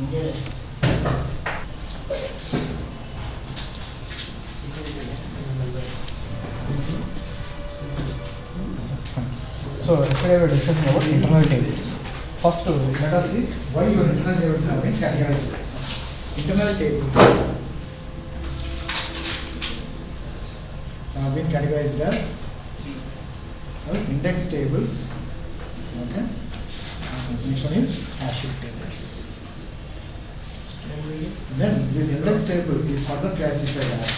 So yesterday we were discussing about internal tables. First, let us see why your internal tables have been categorized. Internal tables have been categorized as index tables. Okay. Next one is hashed tables. Then this index table is further classified as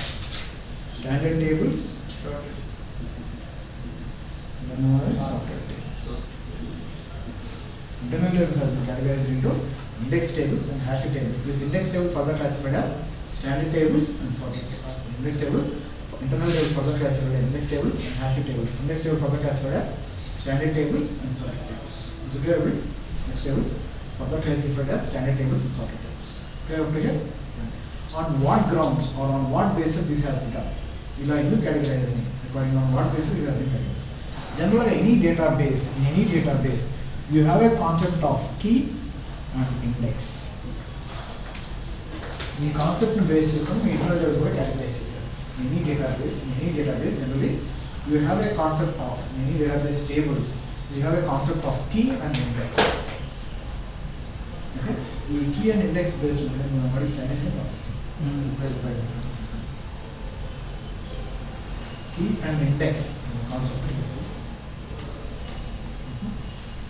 standard tables. Internal tables have been categorized into index tables and hashed tables. This index table further classified as standard tables and sorted tables. Index table, internal tables further classified as index tables and hashed tables. Index table further classified as standard tables and sorted tables. Is it clear? Index tables further classified as standard tables and sorted tables. Clear up to here? On what grounds or on what basis this has been done? You like to categorize it. According on what basis you have been categorized. Generally, in any database, you have a concept of key and index. The concept based system, internal tables are categorized. In any database, generally, you have a concept of many database tables. You have a concept of key and index. Okay, the key and index based what is key and index concept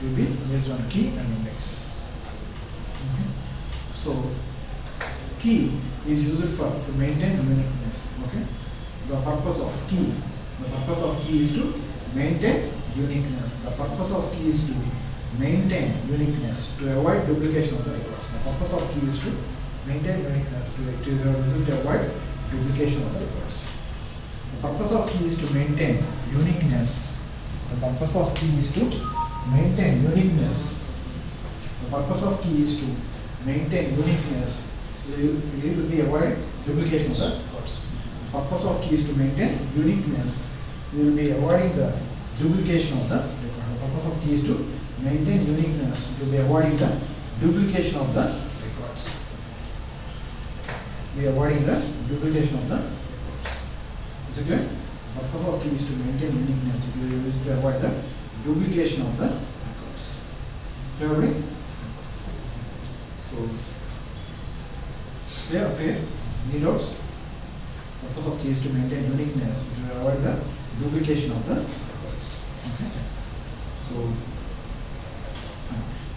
will be based on key and index. Okay. So key is used to maintain uniqueness. Okay. The purpose of key is to maintain uniqueness. The purpose of key is to maintain uniqueness, to avoid duplication of the records. The purpose of key is to maintain uniqueness, to avoid duplication of the records. The purpose of key is to maintain uniqueness. The purpose of key is to maintain uniqueness. The purpose of key is to maintain uniqueness. It will be avoid duplication of the records. The purpose of key is to maintain uniqueness. We will be avoiding the duplication of the record. The purpose of key is to maintain uniqueness. We will be avoiding the duplication of the records. We are avoiding the duplication of the records. Is it clear? The purpose of key is to maintain uniqueness. We will use to avoid the duplication of the records. Clear, everybody? So, clear? Okay. Any doubts? The purpose of key is to maintain uniqueness. We will avoid the duplication of the records. Okay. So,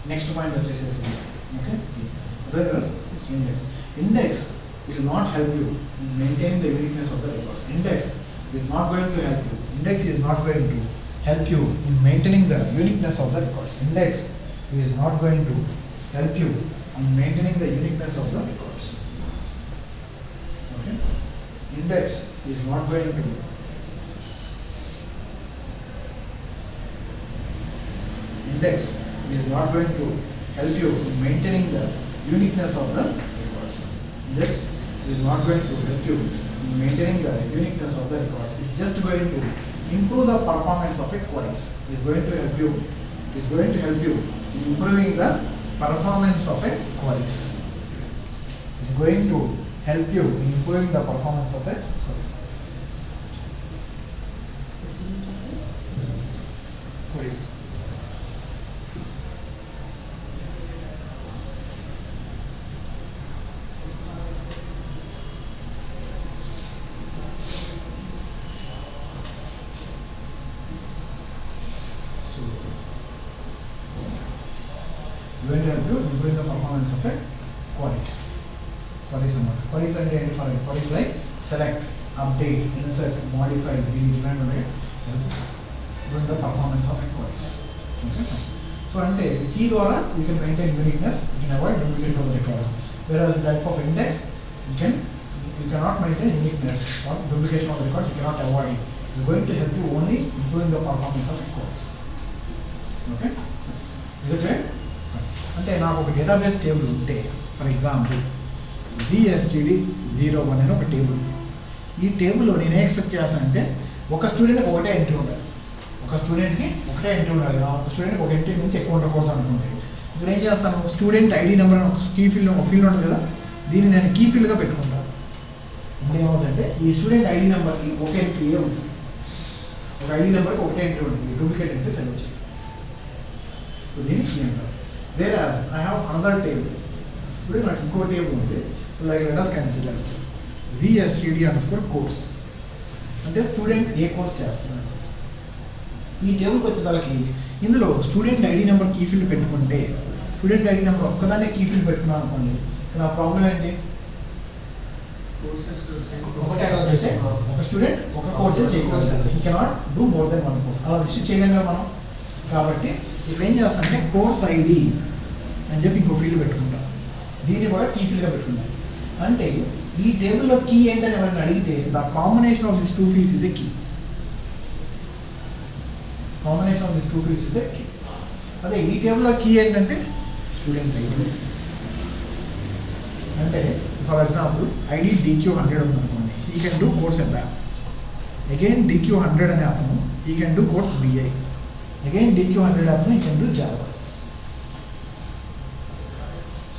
next point that is okay. Rather, index. Index will not help you in maintaining the uniqueness of the records. Index is not going to help you. Index is not going to help you in maintaining the uniqueness of the records. Index is not going to help you in maintaining the uniqueness of the records. Okay? Index is not going to help you in maintaining the uniqueness of the records. Index is not going to help you in maintaining the uniqueness of the records. It's just going to improve the performance of a queries. It's going to help you in improving the performance of a queries. It's going to help you in improving the performance of a query. Queries. Going to help you improve the performance of a queries. Queries are for queries like select, update, insert, modify, delete, improve the performance of a queries. Okay. So, ante key dwara you can maintain uniqueness, you can avoid duplication of the records. Whereas the type of index you cannot maintain uniqueness or duplication of the records, you cannot avoid it. It's going to help you only improving the performance of a queries. Okay. Is it clear? అంటే నాకు ఒక database table ఉంటే for example GSTD01 అని ఒక table. ఈ టేబుల్లో నేను expect చేస్తానంటే ఒక స్టూడెంట్కి ఒకటే ఎంట్రీ ఉండాలి. ఒక స్టూడెంట్కి ఒక స్టూడెంట్కి ఒక ఎంట్రీ నుంచి ఎక్కువ ఉండకూడదు అనుకుంటే ఇప్పుడు ఏం చేస్తాను, స్టూడెంట్ ఐడి నెంబర్ అని ఒక కీ ఫీల్డ్ ఉంటుంది కదా, దీన్ని నేను కీ ఫీల్డ్గా పెట్టుకుంటాను. అంటే ఏమవుతుందంటే ఈ స్టూడెంట్ ఐడి నెంబర్కి ఒక ఎంట్రీ ఉంటుంది, ఒక ఐడి నెంబర్కి ఒకటే ఎంట్రీ ఉంటుంది, డూప్లికేట్ ఎంట్రీ సెలెక్ట్ చేయాలి. సో దీనికి కీ అంటారు. వేరే ఐ హ్యావ్ అనదర్ టేబుల్. ఇప్పుడు నాకు ఇంకో టేబుల్ ఉంది, like let us consider ZSTD_ course అంటే స్టూడెంట్ ఏ కోర్స్ చేస్తున్నాడు. ఈ టేబుల్కి వచ్చేదానికి ఇందులో student ID number key field పెట్టుకుంటే, స్టూడెంట్ ఐడి నెంబర్ ఒక్కదాన్ని కీ ఫీల్డ్ పెట్టుకున్నాను అనుకోండి, నా ప్రాబ్లం ఏంటి, ఒక స్టూడెంట్ ఒక కోర్సే చేయగలుగుతాడు, he cannot do more than one course, అలా రిస్ట్రిక్ట్ చేయలేం కదా మనం. కాబట్టి ఇప్పుడు ఏం చేస్తానంటే కోర్స్ ఐడి అని చెప్పి ఇంకో ఫీల్డ్ పెట్టుకుంటాం, దీన్ని కూడా కీ ఫీల్డ్గా పెట్టుకుంటాం. అంటే ఈ టేబుల్లో కీ ఏంటని ఎవరైనా అడిగితే the combination of this two fields is the key. Combination of this two fields is the key. అదే ఈ టేబుల్లో కీ ఏంటంటే స్టూడెంట్ ఐడి. అంటే ఫర్ ఎగ్జాంపుల్ ఐడి DQ100 ఉందనుకోండి, he can do course ABAP. Again DQ100 అనే అతను he can do course BI. Again DQ100 అతను he can do Java.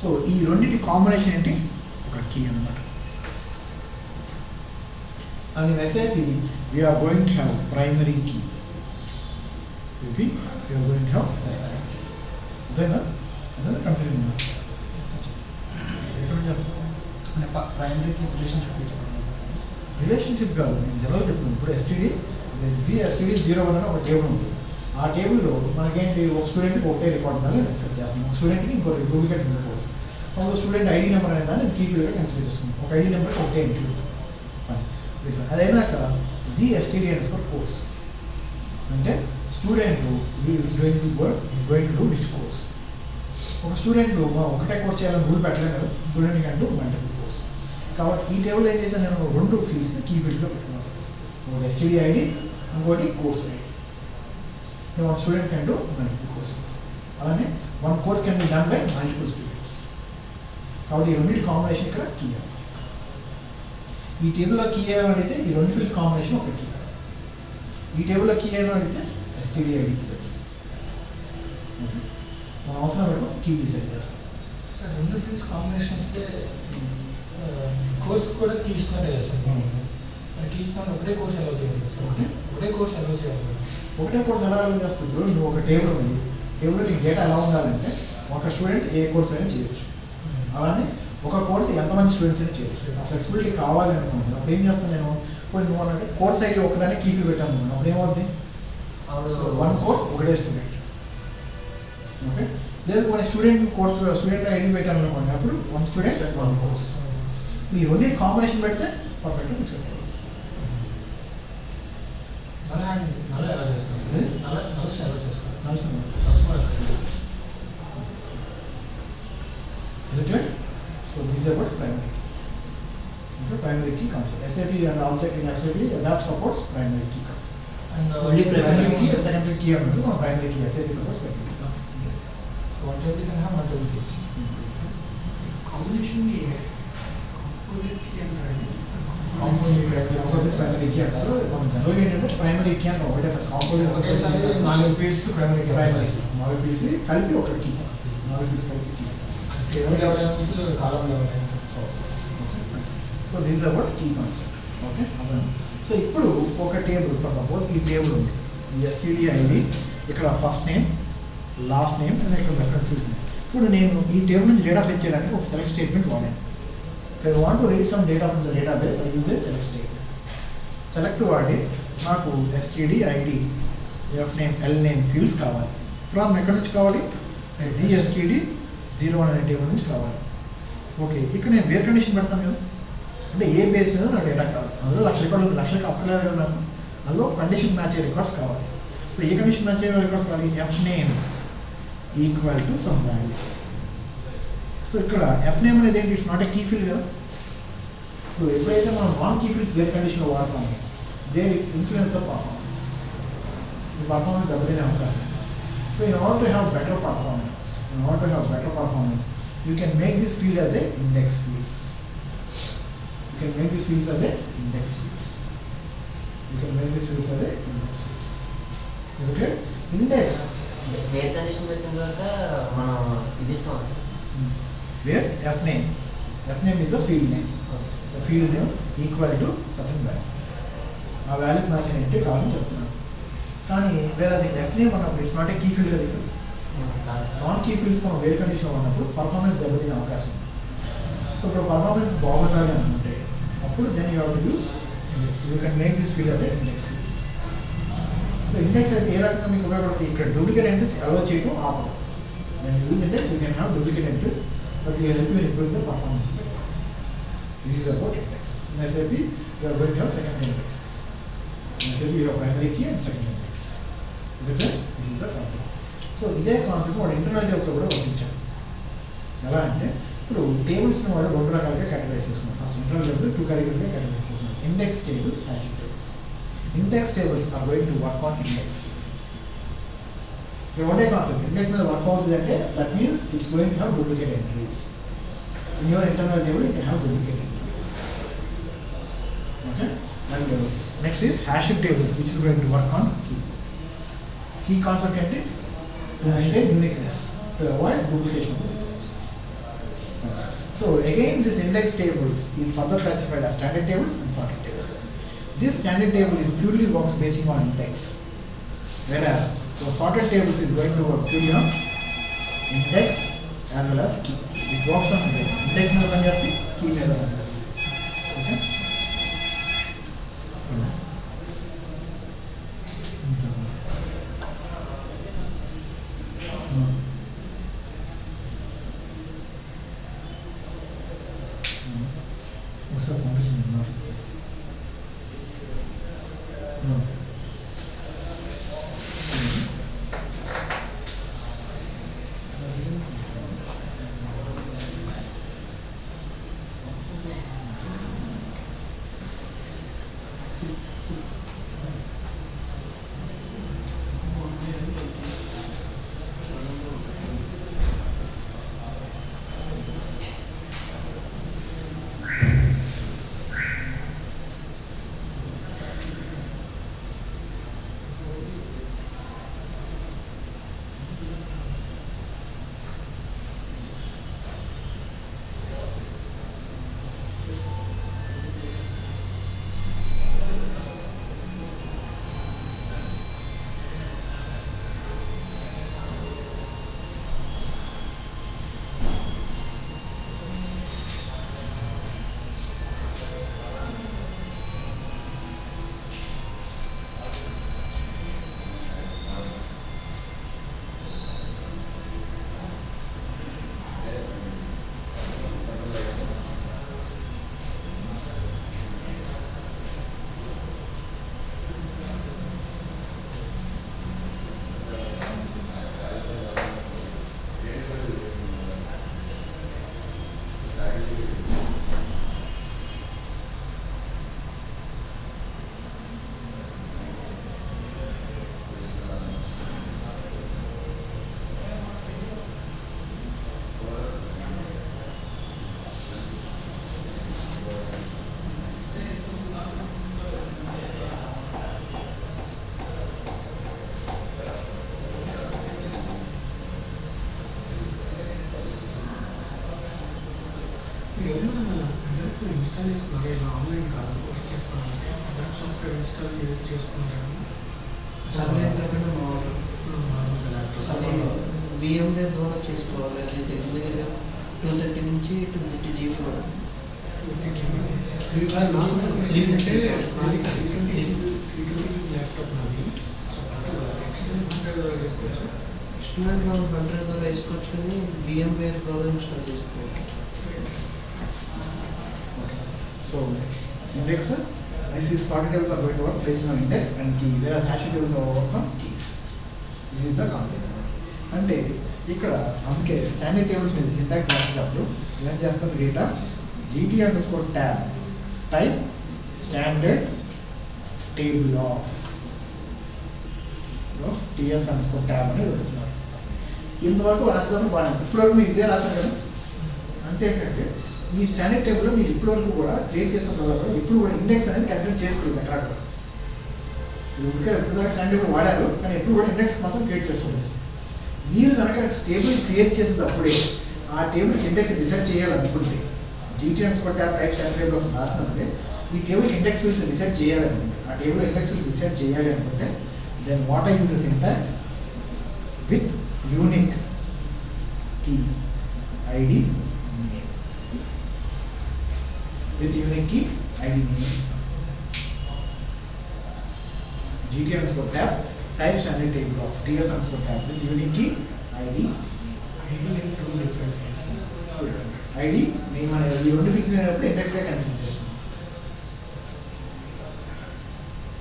So ఈ రెండింటి కాంబినేషన్ ఏంటి, ఒక కీ అన్నమాట. And in SAP, we are going to have primary key. We are going to have primary key. Then continue. Primary key relationship కాదు, నేను general చెప్తున్నాను. ఇప్పుడు STD01 అని ఒక టేబుల్ ఉంది. ఆ టేబుల్లో మనకేంటి, ఒక స్టూడెంట్కి ఒకటే రికార్డ్ ఉందని ఎక్స్పెక్ట్ చేస్తాం, ఒక స్టూడెంట్కి ఇంకో డూప్లికేట్ ఉండకూడదు. ఒక స్టూడెంట్ ఐడి నెంబర్ అనే దాన్ని కీ ఫీల్డ్గా కన్సిడర్ చేసుకుంటాం, ఒక ఐడి నెంబర్కి ఒకటే ఎంట్రీ. అదైనాక ZSTD_ కోర్స్ అంటే student is going to do which course. ఒక స్టూడెంట్ ఒకటే కోర్స్ చేయాలని రూల్ పెట్టలేం కదా, స్టూడెంట్ కంటూ మల్టిపుల్ కోర్స్. కాబట్టి ఈ టేబుల్ ఏం చేశాను, నేను రెండు ఫీల్డ్స్ని కీ ఫీల్డ్స్గా పెట్టుకున్నాను, ఒకటి STD ID, ఇంకోటి course ID. One student can do multiple courses, అలానే one course can be done by multiple students. కాబట్టి ఈ రెండింటి కాంబినేషన్ ఇక్కడ కీ. ఈ టేబుల్లో కీ ఏమో అడిగితే ఈ రెండు ఫీల్డ్స్ కాంబినేషన్ ఒక కీ. ఈ టేబుల్లో కీ ఏమో అడిగితే STD ID ఇస్తుంది. మనం అవసరం పెట్టుకో కీ డిసైడ్ చేస్తాం. సార్ రెండు ఫీల్డ్స్ కాంబినేషన్ ఇస్తే కోర్స్ కూడా తీసుకుంటే కదా సార్, తీసుకొని ఒకటే కోర్స్ ఎలా చేయాలి సార్, ఒకటే కోర్స్ ఎలా చేయాలి, ఒకటే కోర్స్ ఎలా చేస్తుంది. నువ్వు ఒక టేబుల్ ఉంది, టేబుల్లో నీకు డేటా ఎలా ఉండాలంటే ఒక స్టూడెంట్ ఏ కోర్స్ అయినా చేయొచ్చు, అలానే ఒక కోర్స్ ఎంతమంది స్టూడెంట్స్ అయినా చేయొచ్చు. ఆ ఫ్లెక్సిబిలిటీ కావాలి అనుకుంటున్నాను. అప్పుడు ఏం చేస్తాను నేను, ఇప్పుడు నువ్వు అన్నట్టు కోర్స్ ఐడి ఒకదాన్ని కీ ఫీల్డ్ పెట్టాను అనుకున్నాను, అప్పుడు ఏమవుతుంది, వన్ కోర్స్ ఒకటే స్టూడెంట్. ఓకే, లేదు కొన్ని స్టూడెంట్ ఐడి పెట్టాను అనుకోండి, అప్పుడు వన్ స్టూడెంట్ వన్ కోర్స్. ఈ రెండింటి కాంబినేషన్ పెడితే పర్ఫెక్ట్గా ఫిక్స్ అవుతుంది. ఎలా చేస్తాను Is it clear? So this is about primary key. Okay, primary key concept. SAP and object in SAP that supports primary key concept. And only primary key and secondary key are not primary key. SAP supports primary key. So one table can have multiple keys. Combination में है composite key and composite primary key అంటారు. మనం జనరల్గా ఏంటంటే primary key అంటారు. ఒకటే sir composite ఒకేసారి 4 fields primary key. 4 fields కలిపి ఒక కీ, 4 ఫీల్డ్స్ కలిపి key. So this is about key concept. Okay, so ఇప్పుడు ఒక టేబుల్, ఫర్ సపోజ్ ఈ టేబుల్ ఉంది, ఈ STD ID, ఇక్కడ first name, last name and ఇక్కడ రెఫరెన్స్ ఫీల్డ్స్. ఇప్పుడు నేను ఈ టేబుల్ నుంచి డేటా ఫెచ్ చేయడానికి ఒక సెలెక్ట్ స్టేట్మెంట్ వాడాను. If I want to read some data from the database, I use a select statement. Select వాడి నాకు STD ID, F name, L name fields కావాలి. ఫ్రమ్ ఎక్కడి నుంచి కావాలి, ZSTD01 అనే టేబుల్ నుంచి కావాలి. ఓకే, ఇక్కడ నేను వేర్ కండిషన్ పెడతాను కదా, అంటే ఏ బేస్ మీద నా డేటా కావాలి. అందులో 1,00,000 రికార్డులు, 1,00,000 అక్కర్లేదు కదా నాకు, అందులో కండిషన్ మ్యాచ్ అయ్యే రికార్డ్స్ కావాలి. సో ఏ కండిషన్ మ్యాచ్ అయ్యే రికార్డ్స్ కావాలి, F name equal to some value. So ఇక్కడ F name అనేది ఏంటి, it's not a key field కదా. ఇప్పుడు ఎప్పుడైతే మనం నాన్ కీ ఫీల్డ్స్ వేర్ కండిషన్లో వాడతామో దే ఇన్ఫ్లుయెన్స్ ద పర్ఫార్మెన్స్. ఈ పర్ఫార్మెన్స్ దెబ్బతినే అవకాశం. So in order to have better performance, you can make this field as a index fields. Is it clear? Index where condition పెట్టిన తర్వాత మనం ఇది ఇస్తాం sir. Where F name is the field name. The field name equal to certain value. ఆ వాల్యూకి match ఏంటి కావాలని చెప్తున్నాను. కానీ వేరే అది ఎఫ్ నేమ్ అన్నప్పుడు it's not a key field కదా. నాన్ కీ ఫీల్డ్స్ మనం వేరే కండిషన్ ఉన్నప్పుడు పర్ఫార్మెన్స్ దెబ్బతినే అవకాశం ఉంది. సో ఇప్పుడు పర్ఫార్మెన్స్ బాగుండాలి అనుకుంటే అప్పుడు then you have to use you can make this field అదే ఇండెక్స్ ఫీల్డ్స్. సో ఇండెక్స్ అయితే ఏ రకంగా మీకు ఉపయోగపడుతుంది? ఇక్కడ డూప్లికేట్ ఎంట్రీస్ అలో చేయడం ఆపడం. నేను use index you can have duplicate entries but you help you improve the performance. This is about indexes. In SAP, you are going to have secondary indexes. In SAP, you have primary key and secondary index. Is it right? This is the concept. So, this concept is internal tables కూడా వర్తించాలి. ఎలా అంటే ఇప్పుడు టేబుల్స్ని వాళ్ళు రెండు రకాలుగా categorize చేసుకున్నాం. First internal tables two కేటగిరీస్గా categorize చేసుకున్నాం. Index tables, hashing tables. Index tables are going to work on index. One day concept, index में work out that means it's going to have duplicate entries. In your internal table, you can have duplicate entries. Okay. And next is hashing tables, which is going to work on key. Key concept can be to maintain uniqueness, to avoid duplication of tables. So again, this index tables is further classified as standard tables and sorted tables. This standard table is purely works based on index, whereas so sorted tables is going to work purely on index as well as key. It works on index మీద పనిచేస్తే key మీద పనిచేస్తుంది. Okay. ఒకసారి పంపించండి. Install చేసుకున్నారు ఇలా online కాదు చేసుకోవాలంటే వెబ్ సాఫ్ట్వేర్ ఇన్స్టాల్ చేసుకుంటాను సబ్జెక్ట్ లేకుండా VMware ద్వారా చేసుకోవాలి. అది దగ్గర 230 నుంచి 250 GB కూడా 350 ల్యాప్టాప్ నాది ఎక్స్టర్నల్ 100 ద్వారా వేసుకోవచ్చు కానీ VMware ద్వారా ఇన్స్టాల్ చేసుకోవచ్చు. So index, this is sorted tables are going to work based on index and key, whereas hashing tables are works on keys. This is the concept. అంటే ఇక్కడ అందుకే స్టాండర్డ్ టేబుల్స్ మీద syntax రాసేటప్పుడు ఏం చేస్తాం? Data GT_tab type standard table of TS_tab అనేది వస్తున్నారు. ఇంతవరకు రాసేదాన్ని బాగా ఇప్పటివరకు మీరు ఇదే రాశారు కదా. అంటే ఏంటంటే ఈ స్టాండర్డ్ టేబుల్లో మీరు ఇప్పటివరకు కూడా క్రియేట్ చేసిన కూడా ఎప్పుడు కూడా ఇండెక్స్ అనేది కన్సిడర్ చేసుకోలేదు. అక్కడ ఇంకా ఎప్పుడు దాకా స్టాండర్డ్ టేబుల్ వాడారు కానీ ఎప్పుడు కూడా ఇండెక్స్ మాత్రం క్రియేట్ చేసుకోలేదు. మీరు కనుక టేబుల్ క్రియేట్ చేసేటప్పుడే ఆ టేబుల్కి ఇండెక్స్ డిసైడ్ చేయాలనుకుంటే జీటీఎన్స్ కూడా టైప్ స్టాండర్డ్ ఆఫ్ రాసినప్పుడే ఈ టేబుల్కి ఇండెక్స్ ఫీల్డ్స్ డిసైడ్ చేయాలనుకుంటే ఆ టేబుల్ ఇండెక్స్ ఫీల్డ్స్ డిసైడ్ చేయాలి అనుకుంటే then what I use syntax with unique key ID name with unique key ID name GT_tab type standard table of TS_tab with unique key ID. ID in two different things. ID name అనేది రెండు fix అయినప్పుడు index గా consider చేస్తాం.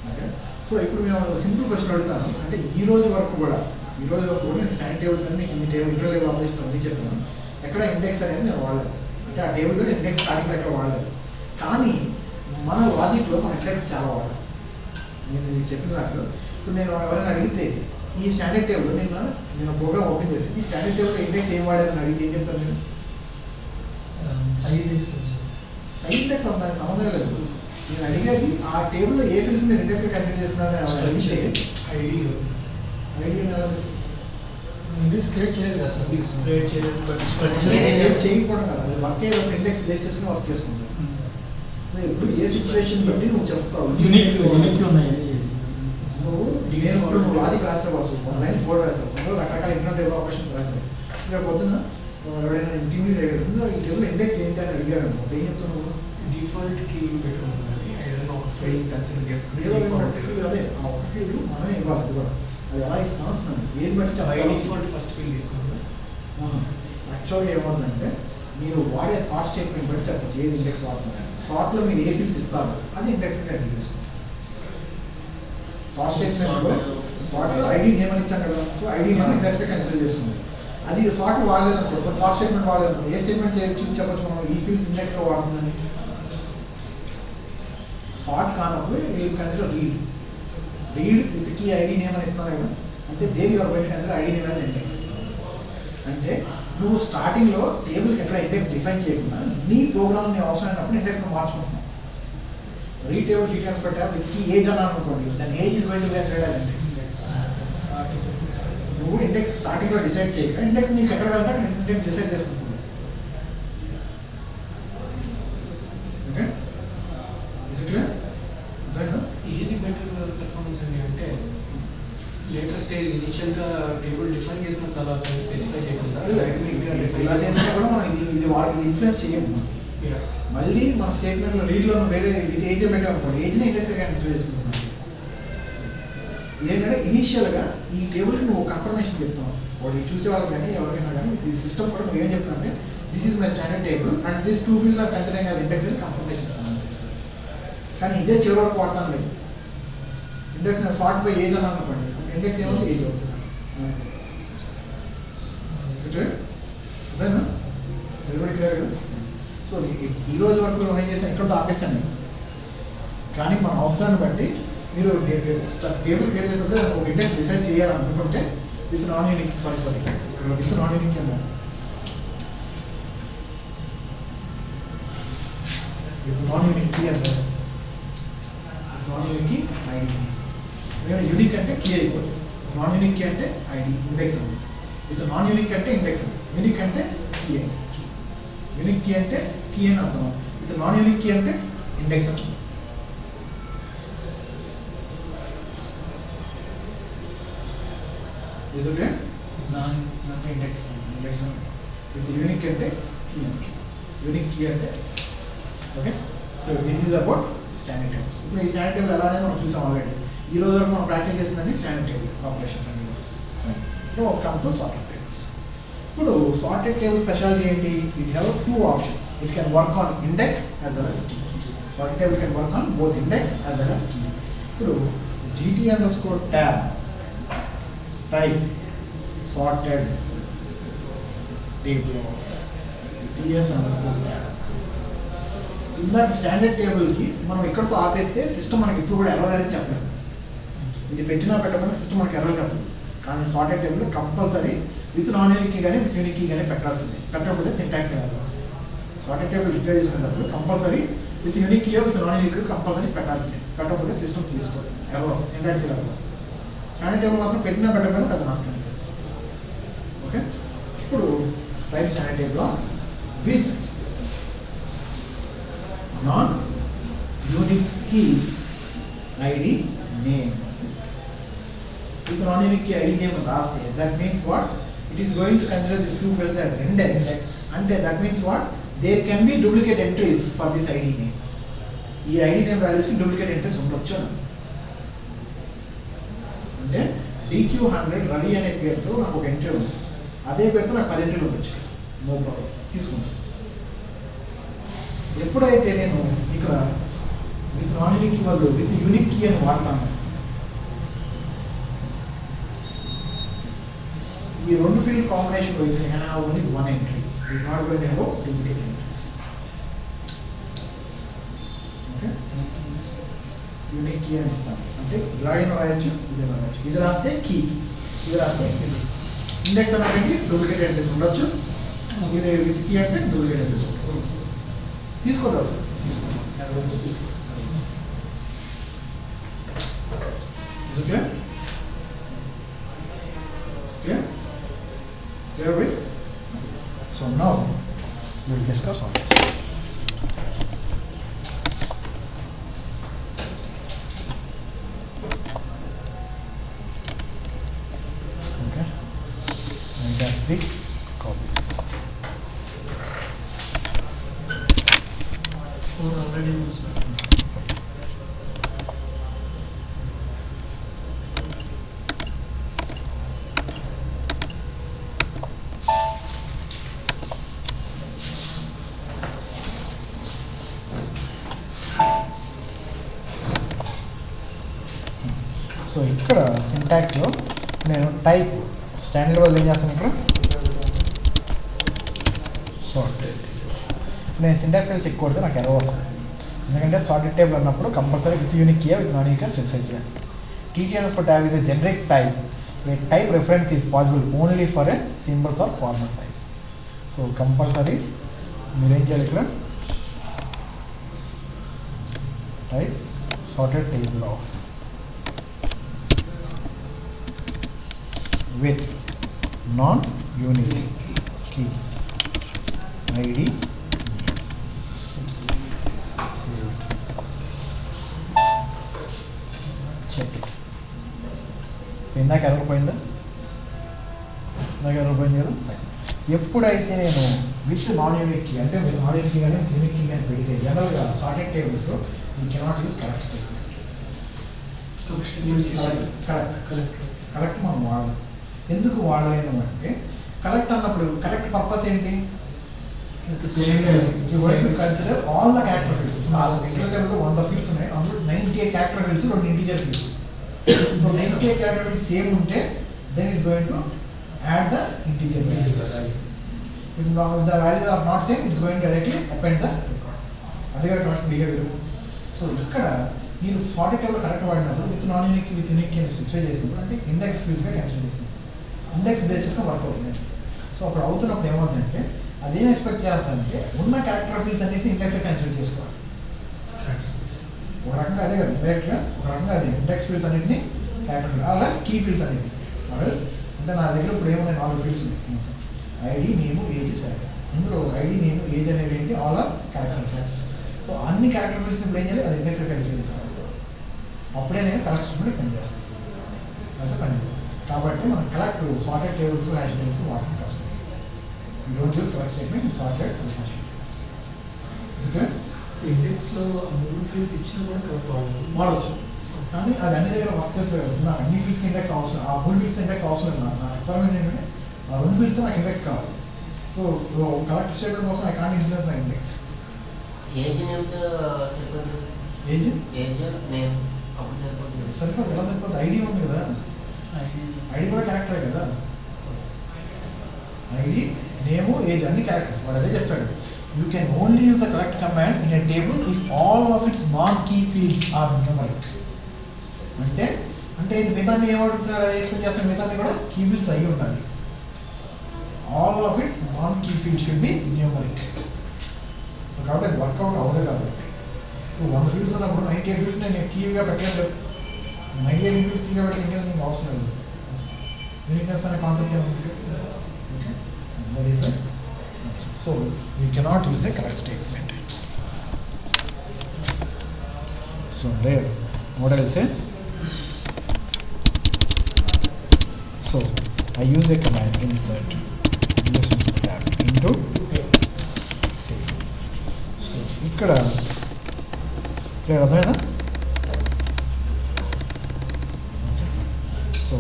Okay so ఇప్పుడు నేను simple question అడుగుతాను అంటే ఈ రోజు వరకు కూడా నేను స్టాండర్డ్ టేబుల్స్ అన్ని ఈ టేబుల్ ఇంటర్ లెవెల్ ఆపరేషన్ అన్ని చెప్పాను ఎక్కడ ఇండెక్స్ అనేది నేను వాడలేదు అంటే ఆ టేబుల్ లో ఇండెక్స్ స్టార్టింగ్ ఎక్కడ వాడలేదు కానీ మన లాజిక్ లో మన ఇండెక్స్ చాలా వాడాలి నేను మీకు చెప్పిన దాంట్లో ఇప్పుడు నేను ఎవరైనా అడిగితే ఈ స్టాండర్డ్ టేబుల్ నేను ప్రోగ్రామ్ ఓపెన్ చేసి ఈ స్టాండర్డ్ టేబుల్ ఇండెక్స్ ఏం వాడారని అడిగితే ఏం చెప్తాను నేను సైడ్ ఇండెక్స్ అసలు దానికి సంబంధం లేదు నేను అడిగేది ఆ టేబుల్లో ఏ ఫీల్డ్స్ మీరు ఇండెక్స్గా కన్సిడర్ చేసుకున్నారని అడిగితే ఐడి ఇండెక్స్ క్రియేట్ చేయలేదు కదా సార్ క్రియేట్ చేయలేదు క్రియేట్ చేయకపోవడం కదా అది వర్క్ ఏదో ఇండెక్స్ బేస్ చేసుకుని వర్క్ చేసుకుంటాను ఇప్పుడు ఏ సిచ్యువేషన్ బట్టి నువ్వు చెప్తావు యూనిక్ ఉన్నాయి నేను నువ్వు లాజిక్ రాసేవాసు ఆన్లైన్ కోడ్ రాసావు రకరకాల ఇంటర్నెట్ టేబుల్ ఆపరేషన్స్ రాసావు ఇక్కడ పొద్దున్న ఎవరైనా ఇంటర్వ్యూ ఈ టేబుల్ ఇండెక్స్ ఏంటి అని అడిగాడు అనుకో ఏం చెప్తున్నావు డిఫాల్ట్ కీ పెట్టుకుంటుంది ఏదైనా ఒక ఫైల్ కన్సిడర్ చేసుకుని ఏదో అదే ఆ ఒక ఫీల్డ్ మనం ఇవ్వాలి అది కూడా అది ఎలా ఇస్తాం వస్తున్నాను ఏది బట్టి బై చెప్పాలి డిఫాల్ట్ ఫస్ట్ ఫీల్ తీసుకుంటాం యాక్చువల్గా ఏమవుతుందంటే మీరు వాడే సార్ట్ స్టేట్మెంట్ బట్టి చెప్పచ్చు ఏది ఇండెక్స్ వాడుతున్నారు సార్ట్లో మీరు ఏ ఫీల్డ్స్ ఇస్తారు అది ఇండెక్స్ కన్సిడర్ చేసుకోండి సార్ట్ స్టేట్మెంట్లో సార్ట్లో ఐడి నేమ్ అని ఇచ్చాను కదా సో ఐడి నేమ్ ఇండెక్స్గా కన్సిడర్ చేసుకోండి అది సార్ట్ వాడలేదు అనుకో కొన్ని సార్ట్ స్టేట్మెంట్ వాడలేదు అనుకో ఏ స్టేట్మెంట్ చూసి చెప్పచ్చు మనం ఈ ఫీల్డ్స్ ఇండెక్స్గా వాడుతుందని సార్ట్ కానప్పుడు మీరు consider read with key ID name అని ఇస్తున్నారు కదా అంటే దేని యువర్ బయట consider ID name as index అంటే నువ్వు స్టార్టింగ్లో టేబుల్కి ఎక్కడ ఇండెక్స్ డిఫైన్ చేయకుండా నీ ప్రోగ్రామ్ నీ అవసరమైనప్పుడు ఇండెక్స్లో మార్చుకుంటున్నావు రీటేబుల్ డీటెయిల్స్ పెట్టా విత్ కీ ఏజ్ అన్నాను అనుకోండి దాని age is going to be considered as index నువ్వు ఇండెక్స్ స్టార్టింగ్లో డిసైడ్ చేయక ఇండెక్స్ నీకు ఎక్కడ వెళ్ళాలంటే ఇండెక్స్ డిసైడ్ చేసుకుంటుంది ఓకే ఏది బెటర్ పెర్ఫార్మెన్స్ అండి అంటే లేటర్ స్టేజ్ ఇనిషియల్గా టేబుల్ డిఫైన్ చేసిన తర్వాత స్పెసిఫై చేయకుండా ఇలా చేసినా కూడా మనం ఇది వాటికి ఇన్ఫ్లుయెన్స్ చేయము మళ్ళీ మన స్టేట్మెంట్లో రీడ్లో వేరే ఇది ఏజ్ పెట్టాం అనుకోండి ఏజ్ని ఇండెక్స్గా కన్సిడర్ చేసుకుంటున్నాం ఏంటంటే ఇనీషియల్గా ఈ టేబుల్కి నువ్వు కన్ఫర్మేషన్ చెప్తావు వాడు చూసే వాళ్ళకి కానీ ఎవరికైనా కానీ ఈ సిస్టమ్ కూడా నువ్వు ఏం చెప్తానంటే this is my standard table and this two field of considering అది ఇండెక్స్ అని కన్ఫర్మేషన్ ఇస్తాను కానీ ఇదే చివరి వరకు వాడతాను లేదు ఇండెక్స్ నేను సార్ట్ బై ఏజ్ అన్నాను అనుకోండి ఇండెక్స్ ఏమో ఏజ్ అవుతుంది అదేనా వెరీ క్లియర్ కదా సో ఈ రోజు వరకు మనం ఏం చేస్తాం ఎక్కడో ఆపేస్తాను కానీ మన అవసరాన్ని బట్టి మీరు టేబుల్ క్రియేట్ చేసినప్పుడు ఒక ఇండెక్స్ డిసైడ్ చేయాలనుకుంటే with non unique with non unique అన్నా విత్ నాన్ యూనిక్ కీ అంటారు non unique key ID unique అంటే కీ అయిపోతుంది నాన్ యూనిక్ కీ అంటే ఐడి ఇండెక్స్ అండి విత్ నాన్ యూనిక్ అంటే ఇండెక్స్ అండి యూనిక్ అంటే కీ అని యూనిక్ కీ అంటే కీ అని అర్థం విత్ నాన్ యూనిక్ కీ అంటే ఇండెక్స్ అంటాం Is it clear? Index with unique అంటే key అంటే unique key అంటే okay so this is about standard tables ఇప్పుడు ఈ స్టాండర్డ్ టేబుల్ ఎలా అనేది మనం చూసాం ఆల్రెడీ ఈ రోజు వరకు మనం ప్రాక్టీస్ చేసిందని స్టాండర్డ్ టేబుల్ ఆపరేషన్స్ అన్ని ఇప్పుడు కమ్ టు సార్టెడ్ టేబుల్స్ ఇప్పుడు సార్టెడ్ టేబుల్ స్పెషాలిటీ ఏంటి it have two options it can work on index as well as key sorted table can work on both index as well as key ఇప్పుడు GT_tab type sorted table of TS_tab ఇందాక standard టేబుల్కి మనం ఎక్కడితో ఆపేస్తే system మనకి ఇప్పుడు కూడా error అనేది చెప్పలేదు ఇది పెట్టినా పెట్టకుండా సిస్టమ్ మనకి ఎర్రర్ చెప్పలేదు కానీ sorted table compulsory with non unique కానీ విత్ యూనిక్ కానీ పెట్టాల్సింది పెట్టకపోతే సింటాక్స్ ఎర్రర్ వస్తుంది సార్టెడ్ టేబుల్ డిక్లేర్ చేసుకునేటప్పుడు compulsory with unique with non unique compulsory పెట్టాల్సింది పెట్టకపోతే సిస్టమ్ తీసుకోవాలి ఎర్రర్ వస్తుంది సింటాక్స్ ఎర్రర్ వస్తుంది స్టాండర్డ్ టేబుల్ మాత్రం పెట్టినా పెట్టకపోయినా పెద్ద నష్టం ఓకే, ఇప్పుడు టైప్ స్టాండర్డ్ టేబుల్లో with non unique key ID name. With non-unique key ID name రాస్తే that means what? It is going to consider these two fields as index. And that means what? There can be duplicate entries for this ID name. ఈ ID name values కి duplicate entries ఉండొచ్చు. అంటే DQ100 Ravi అనే పేరుతో నాకు ఒక entry ఉంది, అదే పేరుతో నాకు 10 ఎంట్రీలు ఉండొచ్చు. నో ప్రాబ్లం, తీసుకుంటాను. ఎప్పుడైతే నేను ఇక్కడ విత్ నాన్ యూనిక్ కీ వాళ్ళు విత్ యూనిక్ కీ అని వాడతాను, ఈ రెండు ఫీల్డ్ కాంబినేషన్ అయితే నేను have only one entry, it is not going to have duplicate entries. Okay, unique key అని ఇస్తాను అంటే ఇలాగైనా రాయొచ్చు, ఇదే రాయొచ్చు. ఇది రాస్తే కీ, ఇది రాస్తే ఇండెక్స్. ఇండెక్స్ అనేది డూప్లికేట్ ఎంట్రీస్ ఉండొచ్చు, ఇది విత్ కీ అంటే డూప్లికేట్ ఎంట్రీస్ ఉండొచ్చు. తీసుకోదా సార్? తీసుకోండి, తీసుకోండి. Okay, clear? Clear with? So now we will discuss on this. Okay, I got 3 copies. 4 already used. So ఇక్కడ సింటాక్స్లో నేను టైప్ స్టాండర్డ్ వాళ్ళు ఏం చేస్తాను ఇక్కడ సార్టెడ్. నేను సింటాక్స్ ఫైల్ చెక్ కొడితే నాకు ఎర్రర్ వస్తుంది, ఎందుకంటే సార్టెడ్ టేబుల్ అన్నప్పుడు compulsory with unique key with non unique specify చేయాలి. TTNS tab is a generic type where type reference is possible only for a symbols or format types. So compulsory మీరు ఏం చేయాలి ఇక్కడ type sorted table of with non-unique key ID. Check it. So ఇందాక error పోయిందా? ఇందాక error పోయింది కదా? ఎప్పుడైతే నేను విత్ నాన్ యూనిక్ కీ అంటే మీరు నాన్ యూనిక్ కీ కానీ యూనిక్ కీ కానీ పెడితే జనరల్గా సార్టెడ్ టేబుల్స్లో you cannot use correct statement. Correct మనం వాడాలి. ఎందుకు వాడలేను అంటే కలెక్ట్ అన్నప్పుడు కలెక్ట్ పర్పస్ ఏంటి? Consider all the character fields. 100 fields ఉన్నాయి, అందులో 98 character fields, 2 integer fields. So 98 character fields same ఉంటే then is going to add the integer fields. If the value are not same it's going directly append the అదే behaviour. So ఇక్కడ మీరు sorted table correct వాడినప్పుడు with non unique with unique కి specify చేసినప్పుడు అంటే index ఫీల్డ్స్గా cancel చేస్తుంది, index బేసిస్గా work అవుతుంది. So అప్పుడు అవుతున్నప్పుడు ఏమవుతుందంటే అదేం ఎక్స్పెక్ట్ చేస్తానంటే ఉన్న క్యారెక్టర్ ఫీల్డ్స్ అన్నింటినీ ఇండెక్స్గా క్యాన్సిల్ చేసుకోవాలి. ఒక రకంగా అదే కదా డైరెక్ట్గా, ఒక రకంగా అదే ఇండెక్స్ ఫీల్డ్స్ అన్నింటినీ క్యారెక్టర్ ఫీల్డ్ అలా కీ ఫీల్డ్స్ అన్నింటినీ అదర్స్. అంటే నా దగ్గర ఇప్పుడు ఏమున్నాయి 4 ఫీల్డ్స్ ఉన్నాయి, ఐడి నేము ఏజ్ సార్. ఇందులో ఐడి నేము ఏజ్ అనేవి ఏంటి all are character fields. So అన్ని క్యారెక్టర్ ఫీల్డ్స్ ఇప్పుడు ఏం చేయాలి, అది ఇండెక్స్గా క్యాన్సిల్ చేసుకోవాలి. అప్పుడే నేను కరెక్ట్ స్టేట్మెంట్ పని చేస్తాను. అయితే పని కాబట్టి మనం correct sorted tables hash tables వాడటం కష్టం. You don't use correct statement sorted hash tables. Okay, ఇండెక్స్లో 3 ఫీల్డ్స్ ఇచ్చినా కూడా కరెక్ట్ వాడవచ్చు, కానీ అది అన్ని దగ్గర వర్క్ చేస్తారు. నాకు అన్ని ఫీల్డ్స్ ఇండెక్స్ అవసరం, ఆ 3 ఫీల్డ్స్ ఇండెక్స్ అవసరం లేదు. నా రిక్వైర్మెంట్ ఏంటంటే ఆ 2 ఫీల్డ్స్ నాకు ఇండెక్స్ కావాలి. సో కరెక్ట్ స్టేట్మెంట్ కోసం ఐ కాంట్ ఇన్సిడెన్స్ నా ఇండెక్స్. ఏజ్ నేమ్తో సరిపోతుంది. ఏజ్ నేమ్ అప్పుడు సరిపోతుంది. సరిపోతుంది. ఎలా సరిపోతుంది? ఐడి ఉంది కదా, ఐడి కూడా క్యారెక్టరే కదా. ఐడి నేము ఏజ్ అన్ని క్యారెక్టర్స్. వాడు అదే చెప్తాడు, you can only use the correct command in a table if all of its non key fields are numeric. అంటే అంటే మిగతాన్ని ఏమడుగుతున్నాడు, ఎక్స్పెక్ట్ చేస్తాను మిగతాన్ని కూడా కీ ఫీల్డ్స్ అయ్యి ఉండాలి. All of its non key fields should be numeric. So కాబట్టి అది work out అవ్వదు. కాబట్టి 100 ఫీల్డ్స్ ఉన్నప్పుడు 98 ఫీల్డ్స్ నేను కీగా పెట్టలేదు. 98 ఫీల్డ్స్ కీగా పెట్టి ఇంకా నీకు అవసరం లేదు. యూనిక్నెస్ అనే కాన్సెప్ట్ ఏముంది? Okay, and that is the so we cannot use the correct statement. So there, what I will say. So I use a command insert tab into table. So ఇక్కడ clear అర్థమైందా? So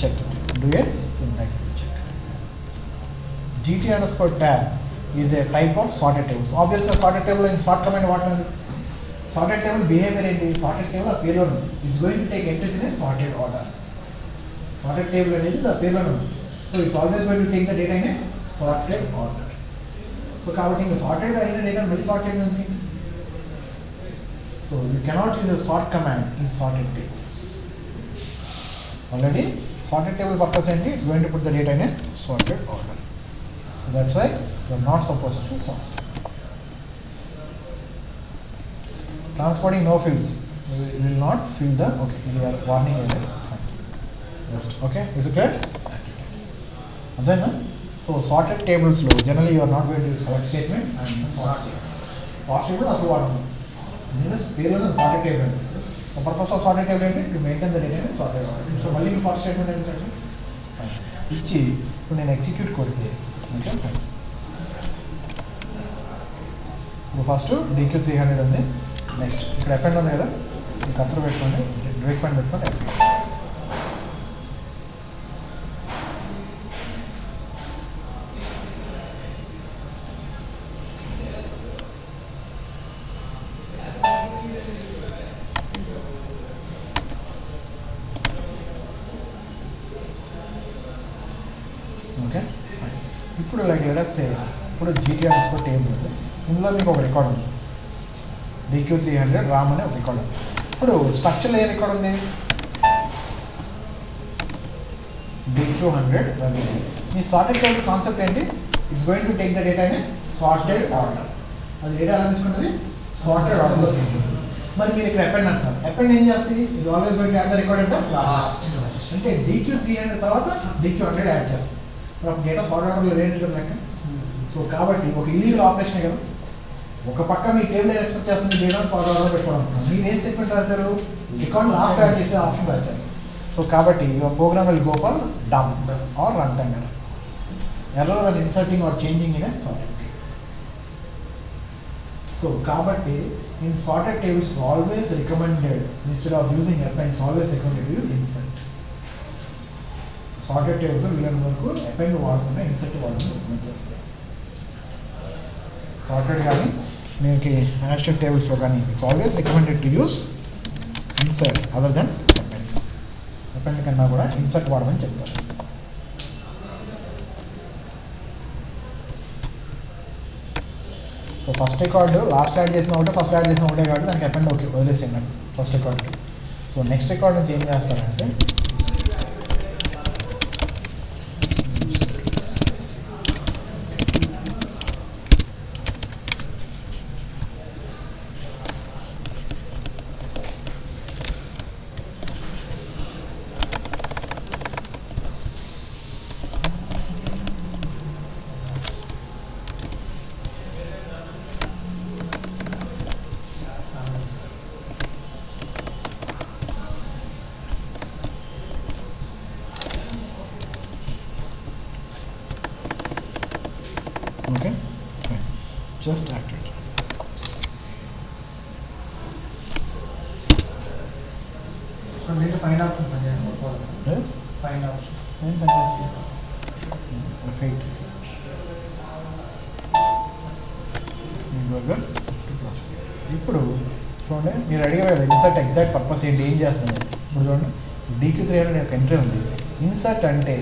check it. Do a syntax check. GT underscore tab is a type of sorted tables. Obviously sorted table in sort command what is sorted table behavior ఏంటి? Sorted table ఆ పేరులో ఉంది. It's going to take entries in a sorted order. Sorted table అనేది the పేరులో ఉంది. So it's always going to take the data in a sorted order. So కాబట్టి ఇంకా sorted అయిన data మళ్ళీ sorted ఉంది. So you cannot use a sort command in sorted tables. Already sorted table purpose ఏంటి? It's going to put the data in a sorted order. So that's why you are not supposed to sort. Transporting no fields. We will not fill the okay. We are warning area. Just okay. Is it clear? Then so sorted tables low. Generally you are not going to use collect statement and sort statement. Sort table also what? This parallel and sorted table. The purpose of sorted table is to maintain the data in sorted order. So only sort statement is it? Ichi ఇప్పుడు నేను execute కొడితే okay ఇప్పుడు first DQ 300 ఉంది next ఇక్కడ append ఉంది కదా ఈ cursor పెట్టుకోండి బ్రేక్ పాయింట్ పెట్టుకోండి ఓకే ఇప్పుడు లైక్ లెటస్ సే ఇప్పుడు GT underscore టేబుల్ ఉంది ఇందులో మీకు ఒక రికార్డ్ ఉంది DQ 300 రామ్ అనే ఒక రికార్డ్ ఉంది ఇప్పుడు స్ట్రక్చర్లో ఏ రికార్డ్ ఉంది DQ 100 రవి ఈ సార్టెడ్ టేబుల్ కాన్సెప్ట్ ఏంటి it's going to take the data in sorted order అది డేటా ఎలా తీసుకుంటుంది సార్టెడ్ ఆర్డర్లో తీసుకుంటుంది మరి మీరు ఇక్కడ అపెండ్ అంటున్నారు అపెండ్ ఏం చేస్తుంది is always going to add the record అంటే లాస్ట్ అంటే DQ 300 తర్వాత DQ 100 యాడ్ చేస్తుంది డేటా సార్ట్ ఆర్డర్లో ఏంటి కదా లెక్క సో కాబట్టి ఒక ఇల్లీగల్ ఆపరేషన్ కదా ఒక పక్క మీ టేబుల్ ఎక్స్పెక్ట్ చేస్తుంది డేటా సార్ట్ ఆర్డర్ పెట్టుకోవాలనుకుంటున్నాను మీరు ఏం స్టేట్మెంట్ రాశారు అకౌంట్ లాస్ట్ యాడ్ చేసే ఆప్షన్ రాశారు సో కాబట్టి your program will go for dump or run time error when inserting or changing in a sorted table. So కాబట్టి in sorted tables is always recommended instead of using append it's always recommended to use insert. Sorted table లో వీళ్ళని వరకు append వాడకుండా insert వాడకుండా recommend చేస్తారు sorted కానీ మీకు hashed tables లో కానీ it's always recommended to use insert other than append. Append కన్నా కూడా insert వాడమని చెప్తారు. So first record last add చేసిన ఒకటే ఫస్ట్ యాడ్ చేసిన ఒకటే కాబట్టి దానికి అపెండ్ ఓకే వదిలేసేయండి first record so next record నుంచి ఏం చేస్తారంటే okay fine. Just act it so మీరు ఫైండ్ ఆప్షన్ పని yes find option and fantastic fate ఇప్పుడు చూడండి మీరు అడిగారు కదా ఇన్సర్ట్ ఎగ్జాక్ట్ పర్పస్ ఏంటి ఏం చేస్తుంది ఇప్పుడు చూడండి DQ 300 యొక్క ఎంట్రీ ఉంది ఇన్సర్ట్ అంటే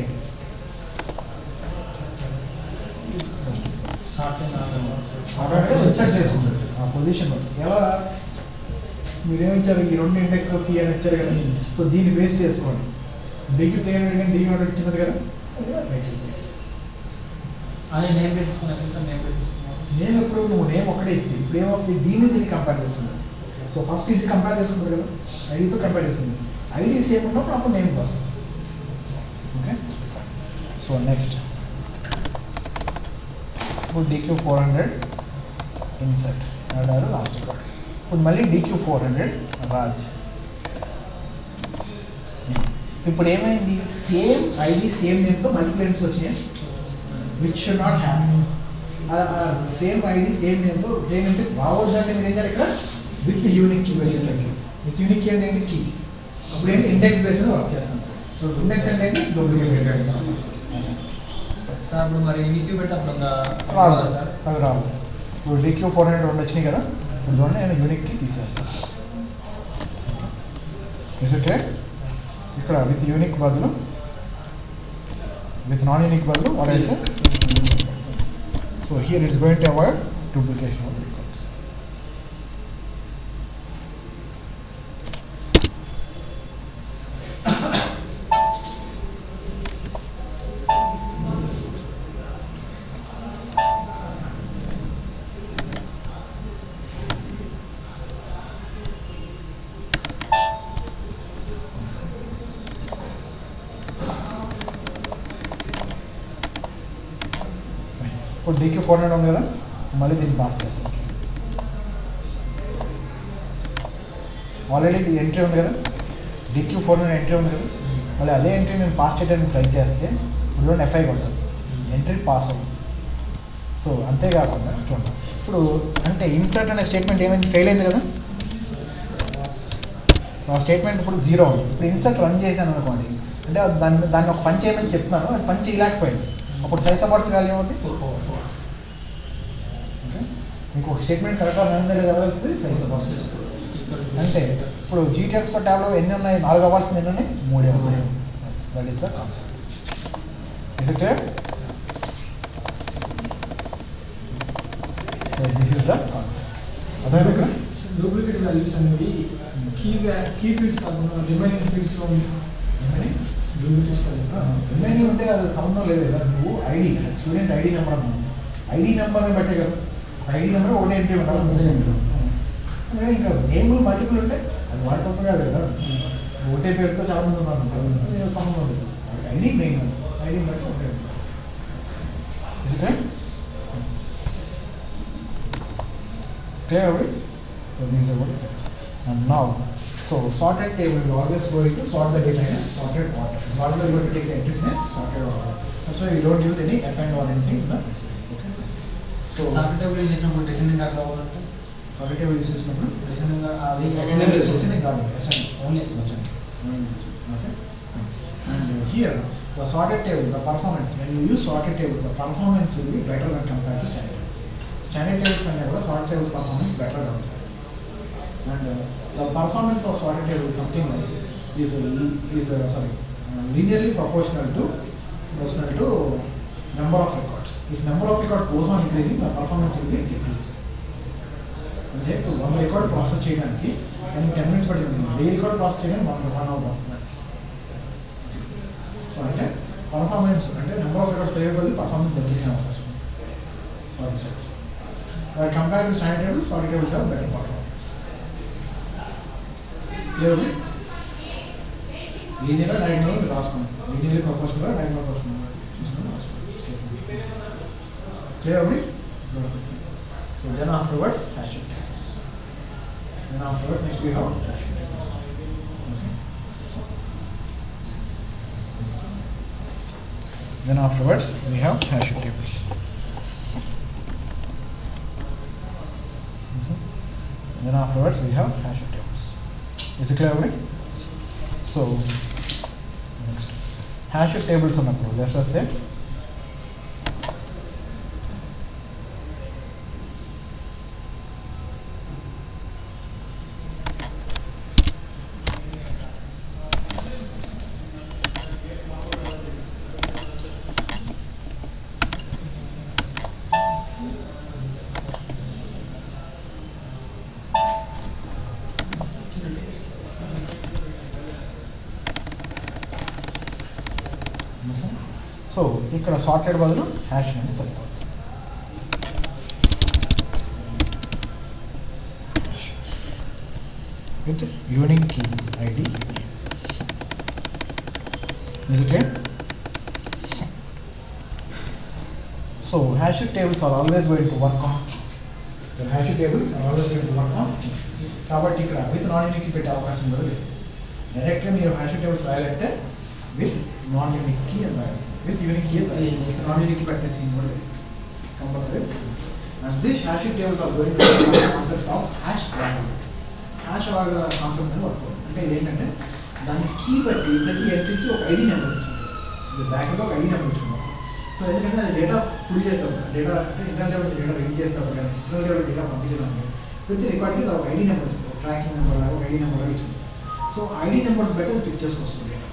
ఇన్సర్ట్ చేసుకుంటారు ఆ పొజిషన్లో ఎలా మీరేమిచ్చారు ఈ రెండు ఇండెక్స్ కీ అని ఇచ్చారు కదా సో దీన్ని బేస్ చేసుకోండి DQ 300 కానీ DQ 100 ఇచ్చినది కదా అదే name basis name basis name ఎప్పుడు నువ్వు నేమ్ ఒక్కటే ఇస్తే ఇప్పుడు ఏమొస్తుంది దీన్ని కంపేర్ చేసుకుంటాం సో ఫస్ట్ ఇది కంపేర్ చేసుకుంటారు కదా ఐడితో కంపేర్ చేసుకుంటాం ఐడి సేమ్ ఉన్నప్పుడు అప్పుడు నేమ్ వస్తుంది ఓకే సో నెక్స్ట్ ఇప్పుడు DQ400 ఇన్సర్ట్ అన్నారు లాస్ట్ రికార్డ్. ఇప్పుడు మళ్ళీ DQ400 రాజ్. ఇప్పుడు ఏమైంది, సేమ్ ఐడి సేమ్ నేమ్తో మల్టిపుల్ ఎంట్రీస్ వచ్చినాయి, which should not have. Same ID same నేమ్తో సేమ్ ఎంట్రీస్ రావద్దంటే మీరు ఏం చేయాలి, ఇక్కడ విత్ యూనిక్ కీ వెళ్ళేసరికి. విత్ యూనిక్ కీ అంటే ఏంటి, కీ. అప్పుడు ఏంటి, ఇండెక్స్ బేస్ మీద వర్క్ చేస్తాం. సో ఇండెక్స్ అంటే ఏంటి, డూప్లికేట్ ఇండెక్స్. సార్ ఇప్పుడు మరి యూనిక్ పెడితే అప్పుడు రాదు సార్, అది రాదు. ఇప్పుడు DQ400 వచ్చినాయి కదా, ఇప్పుడు నేను యూనిక్ కీ తీసేస్తాను. ఓకే, ఇక్కడ విత్ యూనిక్ బదులు విత్ నాన్ యూనిక్ బదులు what I say. So here it's going to avoid duplication of records. ఇప్పుడు DQ400 ఉంది కదా, మళ్ళీ దీన్ని పాస్ చేస్తాం. ఆల్రెడీ ఈ ఎంట్రీ ఉంది కదా, DQ400 ఎంట్రీ ఉంది కదా, మళ్ళీ అదే ఎంట్రీ నేను పాస్ చేయడానికి ట్రై చేస్తే ఇప్పుడు FI కొడుతుంది, ఎంట్రీ పాస్ అవుతుంది. సో అంతేకాకుండా చూడండి, ఇప్పుడు అంటే ఇన్సర్ట్ అనే స్టేట్మెంట్ ఏమైంది, ఫెయిల్ అయింది కదా. ఆ స్టేట్మెంట్ ఇప్పుడు 0 ఉంది. ఇప్పుడు ఇన్సర్ట్ రన్ చేశాను అనుకోండి, అంటే దాన్ని ఒక పని చేయమని చెప్తున్నాను, అది పని చేయలేకపోయింది. అప్పుడు సైజ్ సపోర్ట్స్ వాల్యూ ఏమవుతుంది, మీకు ఒక స్టేట్మెంట్ కరెక్ట్గా రన్ అవ్వాల్సింది సైజ్ సపోర్ట్స్. అంటే ఇప్పుడు GTX ట్యాబ్లో ఎన్ని ఉన్నాయి, 4 అవ్వాల్సింది ఎన్ని ఉన్నాయి, 3 ఉన్నాయి. That is the concept. Is it clear? So this is the concept. అదే ఇక్కడ డూప్లికేట్ వాల్యూస్ అనేవి కీ ఫీల్డ్స్ కాకుండా రిమైనింగ్ ఫీల్డ్స్లో రిమైనింగ్ ఉంటే అది సంబంధం లేదు కదా. నువ్వు ఐడి స్టూడెంట్ ఐడి నెంబర్ అన్నావు, ఐడి నెంబర్ని బట్టే కదా. ఐడి నెంబర్ ఒకటే ఎంట్రీ ఉండాలి, ఒకటే ఎంట్రీ. ఇంకా నేమ్లు మల్టిపుల్ ఉంటే అది వాడి తప్పు కాదు కదా. ఒకటే పేరుతో చాలా మంది ఉన్నారు, సంబంధం లేదు. ఐడి మెయిన్, ఐడిని బట్టి ఒకటే. Clear? So these are what it is. And now, so sorted table will always going to sort the data in a sorted order. Not only going to take the entries in a sorted order. That's why we don't use any append or anything in the recipe. Okay. So sort table use చేసినప్పుడు descending అట్లా అవ్వాలంటే sorted table use చేసినప్పుడు descending descending order, ascending. Only Ascending. Okay. And here the sorted table, the performance, when you use sorted tables, the performance will be better when compared to standard. Standard tables కంటే కూడా sorted tables performance better గా ఉంటుంది. And the performance of sorted table is something like linearly proportional to number of records. If number of records goes on increasing, the performance will be decreasing. అంటే one record process చేయడానికి 10 minutes పడుతుంది, 1000 record process చేయడానికి 1 hour పడుతుంది. So అంటే performance అంటే number of records పెరిగే performance తగ్గించే అవకాశం ఉంది. Compare to standard tables, sorry tables have better performance. Clearly linear diagonal రాసుకోండి, లీనియర్ ప్రపోర్షనల్ డయాగ్నల్ ప్రపోర్షనల్ చూసుకొని రాసుకోండి. Clearly. So then afterwards hashing tables. Then afterwards next we have hashing tables. Okay. Then afterwards we have hashing tables. Then afterwards we have hashing tables. Is it clear? So next hashing tables annappudu let's just say so ఇక్కడ sorted బదులు hash అనేది సరిపోతుంది. With unique key ID. Is it clear? So hash tables are always going to work on. The hash tables are always going to work on. కాబట్టి ఇక్కడ with non unique పెట్టే అవకాశం కూడా లేదు. డైరెక్ట్గా మీరు హ్యాష్ టేబుల్స్ రాయాలంటే విత్ నాన్ యూనిక్ కీ అని రాయాల్సి, with unique key with non unique పెట్టే సీన్ కూడా లేదు compulsory. And this hash tables are going to concept of hash value. Hash value concept అనేది వర్క్ అంటే ఏంటంటే దాని కీ బట్టి ప్రతి ఎంట్రీకి ఒక ఐడి నెంబర్ ఇస్తుంది. బ్యాక్లో ఒక ఐడి నెంబర్ ఇస్తుంది. సో ఎందుకంటే అది డేటా పుల్ చేస్తాం, డేటా అంటే ఇంటర్నల్ డేటా రీడ్ చేస్తాం కానీ ఇంటర్నల్ డేటా పంపించడానికి ప్రతి రికార్డ్కి ఒక ఐడి నెంబర్ ఇస్తుంది, ట్రాకింగ్ నెంబర్ లాగా ఒక ఐడి నెంబర్ ఇచ్చింది. సో ఐడి నెంబర్స్ బట్టి అది పిక్ చేసుకొస్తుంది డేటా.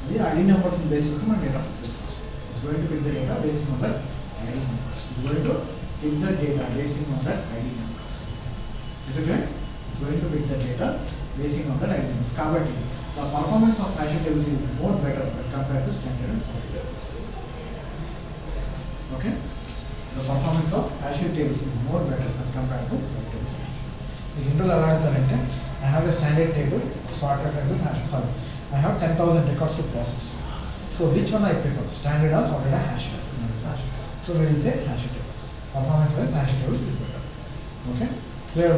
అది ఐడి నెంబర్స్ని బేస్ చేసుకుని మనం డేటా పిక్ చేసుకొస్తాం. It's going to pick the data basing on that ID numbers. It's going to pick the data basing on that ID numbers. Is it right? It's going to pick the data basing on that ID numbers. కాబట్టి the performance of hash tables is more better when compared to standard and solid tables. Okay? The performance of hash tables is more better when compared to solid tables. The interval algorithm, I have a standard table, sorted table, sorry. I have 10,000 records to process. So which one I prefer, standard or sorted or hash table? So we will say hash tables. Performance with hash tables is better. Okay? Clear?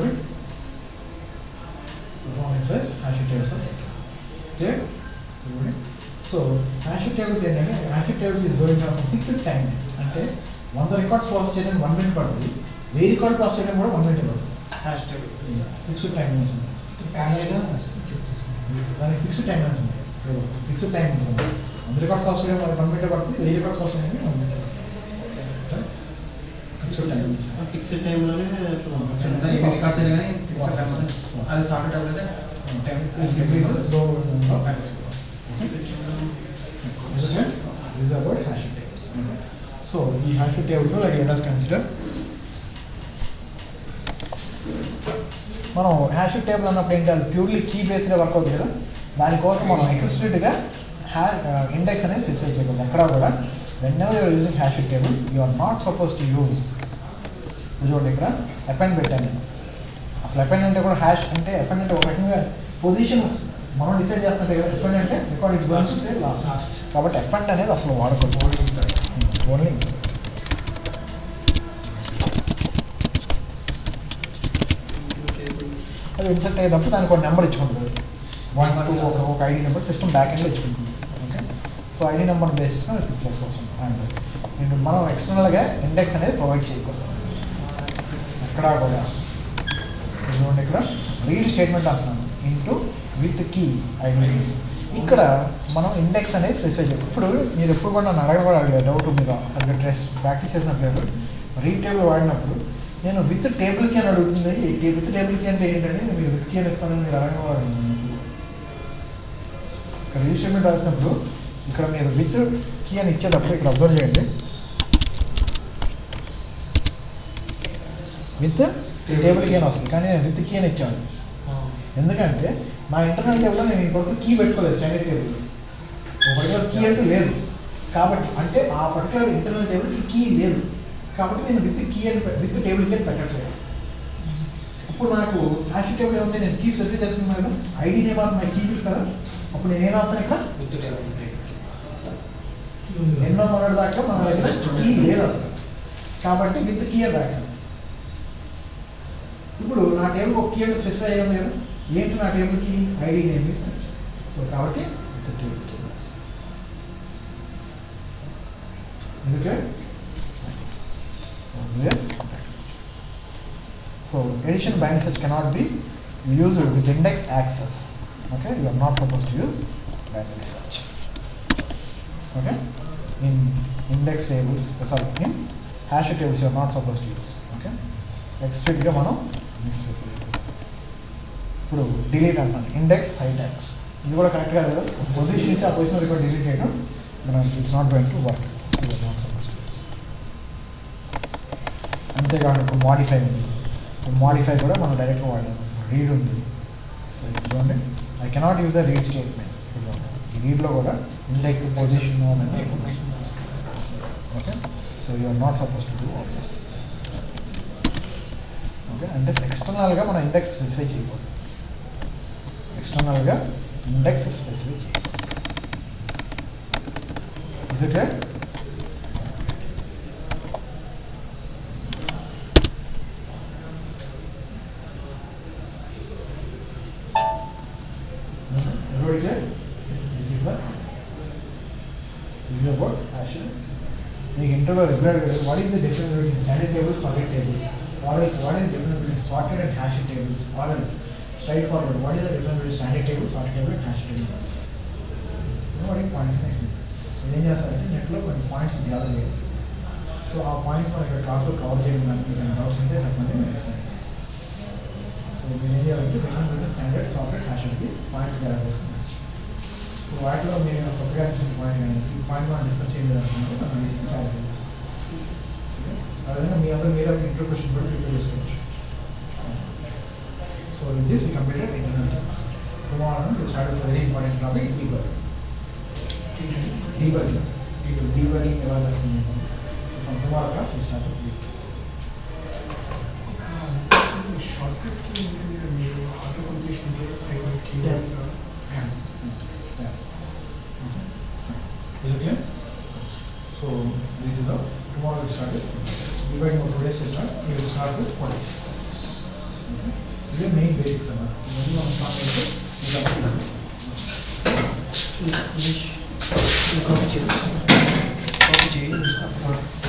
Performance with hash tables are better. Clear? So hash tables ఏంటంటే hash tables is going to have some fixed time. అంటే 100 records process చేయడానికి 1 minute పడుతుంది, 1000 record process చేయడానికి కూడా 1 minute పడుతుంది. Hash table fixed time ఉంది. ప్యానల్గా దానికి fixed time ఉంది. ఫిక్స్డ్ టైం ఉంటుంది. 100 రికార్డ్స్ ప్రాసెస్ చేయడానికి 1 మినిట్ పడుతుంది, 1000 రికార్డ్స్ ప్రాసెస్ చేయడానికి 1 మినిట్ పడుతుంది. ఫిక్స్డ్ టైం ఉంది. ఫిక్స్డ్ టైంలోనే అది సార్ట్ అవ్వలేదా This is about hash tables. So the hash tables like let us consider. మనం హ్యాష్ టేబుల్ అన్నప్పుడు ఏంటి, అది ప్యూర్లీ కీ బేస్డ్ వర్క్ అవుతుంది కదా. దానికోసం మనం ఎక్స్ట్రీట్గా ఇండెక్స్ అనేది స్పెసిఫై చేయకూడదు. ఎక్కడ కూడా whenever you are using hash tables you are not supposed to use. చూడండి ఇక్కడ అపెండ్ పెట్టాను నేను. అసలు అపెండ్ అంటే కూడా హ్యాష్ అంటే అపెండ్ అంటే ఒక రకంగా పొజిషన్ మనం డిసైడ్ చేస్తుంటే కదా. అపెండ్ అంటే record it's going to say last. కాబట్టి అపెండ్ అనేది అసలు వాడకూడదు. ఓన్లీ అది ఇన్సర్ట్ అయ్యేటప్పుడు దానికి ఒక నెంబర్ ఇచ్చుకుంటుంది. 1 2 ఒక ఐడి నెంబర్ సిస్టమ్ బ్యాక్ ఎండ్లో ఇచ్చుకుంటుంది. ఓకే, సో ఐడి నెంబర్ బేస్గా అది పిక్ చేసుకోవచ్చు. అండ్ మనం ఎక్స్టర్నల్గా ఇండెక్స్ అనేది ప్రొవైడ్ చేయకూడదు ఎక్కడా కూడా. చూడండి ఇక్కడ రీడ్ స్టేట్మెంట్ అంటున్నాను ఇంటూ విత్ కీ ఐడి. ఇక్కడ మనం ఇండెక్స్ అనేది స్పెసిఫై చేయాలి. ఇప్పుడు మీరు ఎప్పుడు కూడా నన్ను అడగడం కూడా అడిగారు డౌట్ మీద సరిగ్గా ప్రాక్టీస్ చేసినప్పుడు రీడ్ టేబుల్ వాడినప్పుడు నేను విత్ టేబుల్కి అని అడుగుతుంది. విత్ టేబుల్కి అంటే ఏంటంటే మీరు విత్ కీ అని ఇస్తానని మీరు అడగడం కూడా ఇక్కడ రీడ్ స్టేట్మెంట్ రాసినప్పుడు ఇక్కడ మీరు విత్ కీ అని ఇచ్చేటప్పుడు ఇక్కడ అబ్జర్వ్ చేయండి. విత్ టేబుల్ కీ అని వస్తుంది, కానీ నేను విత్ కీ అని ఇచ్చాను. ఎందుకంటే నా ఇంటర్నల్ టేబుల్లో నేను ఇంకొక కీ పెట్టుకోలేదు. స్టాండర్డ్ టేబుల్ ఒక పర్టికులర్ కీ అంటూ లేదు కాబట్టి, అంటే ఆ పర్టికులర్ ఇంటర్నల్ టేబుల్కి కీ లేదు కాబట్టి నేను విత్ కీ అని విత్ టేబుల్ కీ అని పెట్టట్లేదు. ఇప్పుడు నాకు హ్యాష్ టేబుల్ ఏముంది, నేను కీ స్పెసిఫై చేసుకున్నాను కదా, ID name of my key తీసు కదా. అప్పుడు నేను ఏం రాస్తాను ఇక్కడ విత్ టేబుల్ ఎన్నో మొన్నటి దాకా మన దగ్గర కీ లేదు అసలు, కాబట్టి విత్ కీ అని రాశాను. ఇప్పుడు నా టేబుల్ ఒక కీ అంటే స్పెసిఫై అయ్యాము కదా, ఏంటి నా టేబుల్కి ఐడి నేమ్ ఇస్. సో కాబట్టి విత్ టేబుల్ కీ రాశాను. ఎందుకే so addition bind such cannot be used with index access. Okay, you are not supposed to use binary search. Okay, in index tables, sorry, in hash tables you are not supposed to use. Okay, explicit ga manam mix chesali. ఇప్పుడు delete అంటాను index site tags ఇది కూడా correct కాదు కదా. Position ఇస్తే ఆ position record delete చేయడం మనం it's not going to work. So you are not suppose to use. అంతేకాకుండా ఇప్పుడు మోడిఫై ఉంది. మోడిఫై కూడా మనం డైరెక్ట్గా వాడలేము. రీడ్ ఉంది. సో చూడండి I cannot use the read statement. ఈ రీడ్లో కూడా ఇండెక్స్ పొజిషన్ అనేది okay. So you are not suppose to do all this things. Okay, అంటే ఎక్స్టర్నల్గా మనం ఇండెక్స్ స్పెసిఫై చేయకూడదు. ఎక్స్టర్నల్గా ఇండెక్స్ స్పెసిఫై చేయకూడదు. Is it right? interval regular, what is the difference between standard table, sorted table? Or else, what is the difference between sorted and hashed tables? Or else, straightforward, what is the difference between standard table, sorted table, and hashed table? What are points next? So, ఏం చేస్తారంటే నెట్లో కొన్ని points gather చేయాలి. So ఆ points మనం ఇక్కడ క్లాస్లో cover చేయడం కానీ మీకు డౌట్స్ ఉంటే చెప్పండి నేను ఎక్స్ప్లెయిన్ చేస్తాను. సో మీరు ఏం చేయాలంటే డిఫరెన్స్ బిట్వీన్ స్టాండర్డ్ సాఫ్ట్వేర్ హ్యాష్కి పాయింట్స్ గ్యాదర్ చేసుకున్నాం. సో వాటిలో నేను కొత్తగా పాయింట్ కానీ ఈ పాయింట్ మనం డిస్కస్ చేయలేదనుకుంటే మనం క్లారిఫై చేస్తాం. అదేవిధంగా మీ అందరూ మీరు ఇంటర్ క్వశ్చన్ కూడా ప్రిపేర్ చేసుకోవచ్చు. So with this we completed internal talks. Tomorrow we start with very important topic debugging ఎలా చేస్తుంది. From tomorrow class we start with debugging. Shortcut మీరు auto completion stable Yes. Is it clear? So this is the tomorrow we start with debugging of today's session. We will start with police. This is main basics of it. When you want to start with it, Copy చేయి.